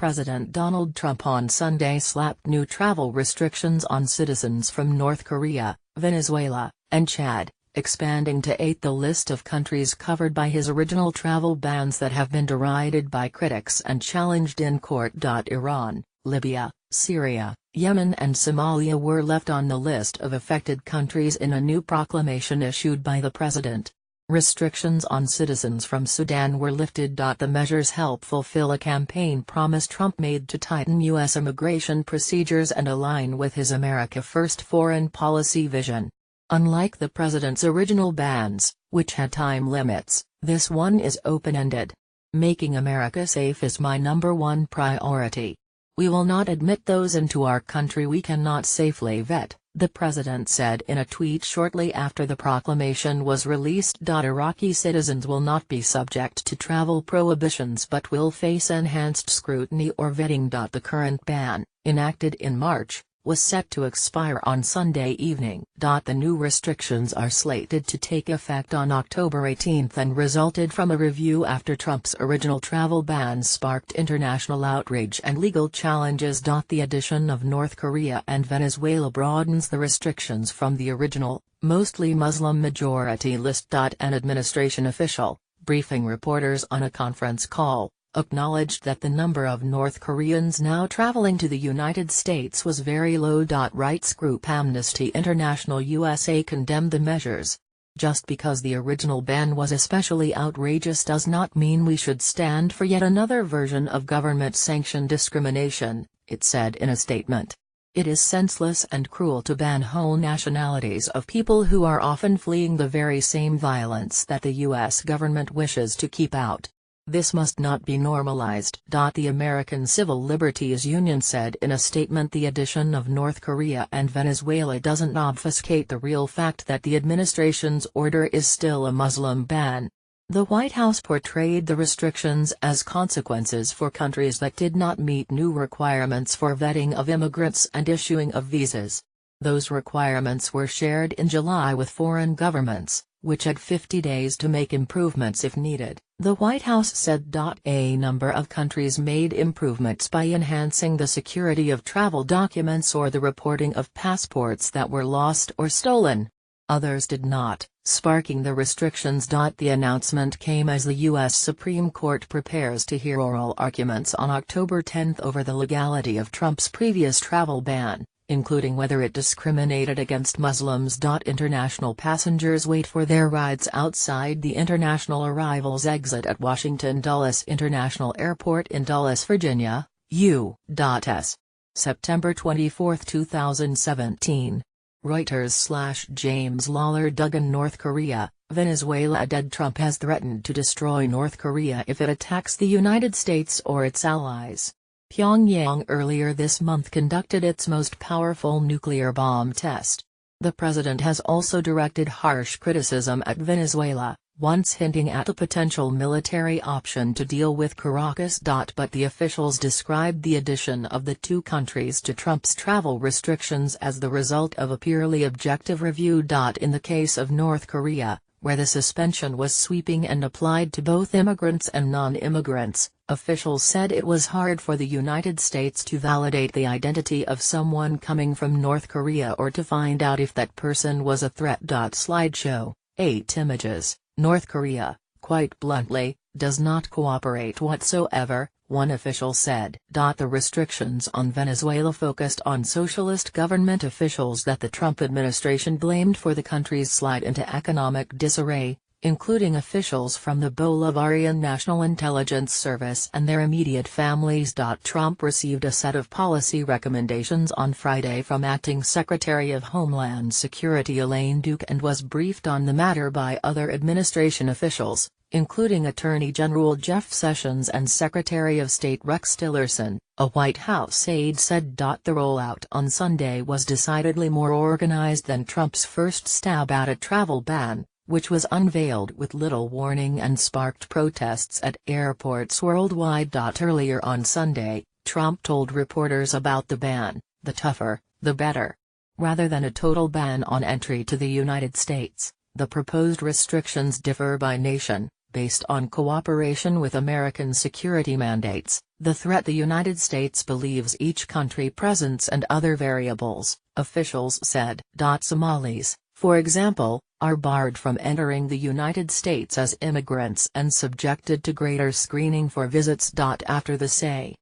President Donald Trump on Sunday slapped new travel restrictions on citizens from North Korea, Venezuela, and Chad, expanding to 8 the list of countries covered by his original travel bans that have been derided by critics and challenged in court. Iran, Libya, Syria, Yemen and Somalia were left on the list of affected countries in a new proclamation issued by the president. Restrictions on citizens from Sudan were lifted. The measures help fulfill a campaign promise Trump made to tighten U.S. immigration procedures and align with his America First foreign policy vision. Unlike the president's original bans, which had time limits, this one is open-ended. Making America safe is my #1 priority. We will not admit those into our country we cannot safely vet, the president said in a tweet shortly after the proclamation was released. Iraqi citizens will not be subject to travel prohibitions but will face enhanced scrutiny or vetting. The current ban, enacted in March, was set to expire on Sunday evening. The new restrictions are slated to take effect on October 18 and resulted from a review after Trump's original travel bans sparked international outrage and legal challenges. The addition of North Korea and Venezuela broadens the restrictions from the original, mostly Muslim-majority list. An administration official, briefing reporters on a conference call, acknowledged that the number of North Koreans now traveling to the United States was very low. Rights group Amnesty International USA condemned the measures. Just because the original ban was especially outrageous does not mean we should stand for yet another version of government-sanctioned discrimination, it said in a statement. It is senseless and cruel to ban whole nationalities of people who are often fleeing the very same violence that the U.S. government wishes to keep out. This must not be normalized. The American Civil Liberties Union said in a statement the addition of North Korea and Venezuela doesn't obfuscate the real fact that the administration's order is still a Muslim ban. The White House portrayed the restrictions as consequences for countries that did not meet new requirements for vetting of immigrants and issuing of visas. Those requirements were shared in July with foreign governments, which had 50 days to make improvements if needed, the White House said. A number of countries made improvements by enhancing the security of travel documents or the reporting of passports that were lost or stolen. Others did not, sparking the restrictions. The announcement came as the U.S. Supreme Court prepares to hear oral arguments on October 10 over the legality of Trump's previous travel ban, including whether it discriminated against Muslims. International passengers wait for their rides outside the international arrivals exit at Washington Dulles International Airport in Dulles, Virginia, U.S. September 24, 2017. Reuters/James Lawler Duggan. North Korea, Venezuela dead. Trump has threatened to destroy North Korea if it attacks the United States or its allies. Pyongyang earlier this month conducted its most powerful nuclear bomb test. The president has also directed harsh criticism at Venezuela, once hinting at a potential military option to deal with Caracas. But the officials described the addition of the two countries to Trump's travel restrictions as the result of a purely objective review. In the case of North Korea, where the suspension was sweeping and applied to both immigrants and non-immigrants, officials said it was hard for the United States to validate the identity of someone coming from North Korea or to find out if that person was a threat. Slideshow, 8 images. North Korea, quite bluntly, does not cooperate whatsoever, one official said. The restrictions on Venezuela focused on socialist government officials that the Trump administration blamed for the country's slide into economic disarray, including officials from the Bolivarian National Intelligence Service and their immediate families. Trump received a set of policy recommendations on Friday from Acting Secretary of Homeland Security Elaine Duke and was briefed on the matter by other administration officials, including Attorney General Jeff Sessions and Secretary of State Rex Tillerson, a White House aide said. The rollout on Sunday was decidedly more organized than Trump's first stab at a travel ban, which was unveiled with little warning and sparked protests at airports worldwide. Earlier on Sunday, Trump told reporters about the ban, the tougher, the better. Rather than a total ban on entry to the United States, the proposed restrictions differ by nation, based on cooperation with American security mandates, the threat the United States believes each country presents and other variables, officials said. Somalis, for example, are barred from entering the United States as immigrants and subjected to greater screening for visits. After the say,